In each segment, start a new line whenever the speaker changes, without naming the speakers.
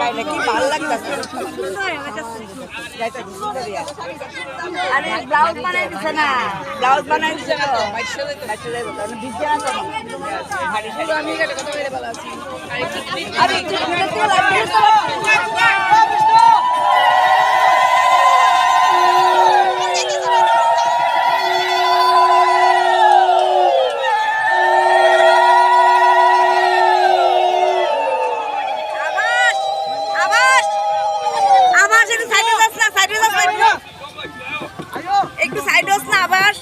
যায় না কি ভালো লাগতেছে আরে ব্লাউজ বানাই দিছে না ব্লাউজ বানাই দিছে না ভিজে না তো আমি গেলে কত মেরে ভালো আছি আরে একটু ভিডিও লাগবে একটু সাইড হস না আবার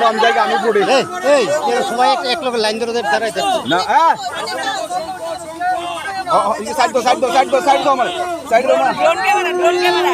আমি জায়গা আমি পড়ি
সবাই এক লোকের লাইন ধরে দাঁড়াইতে
না সাইড দো আমার সাইড দো
ড্রোন ক্যামেরা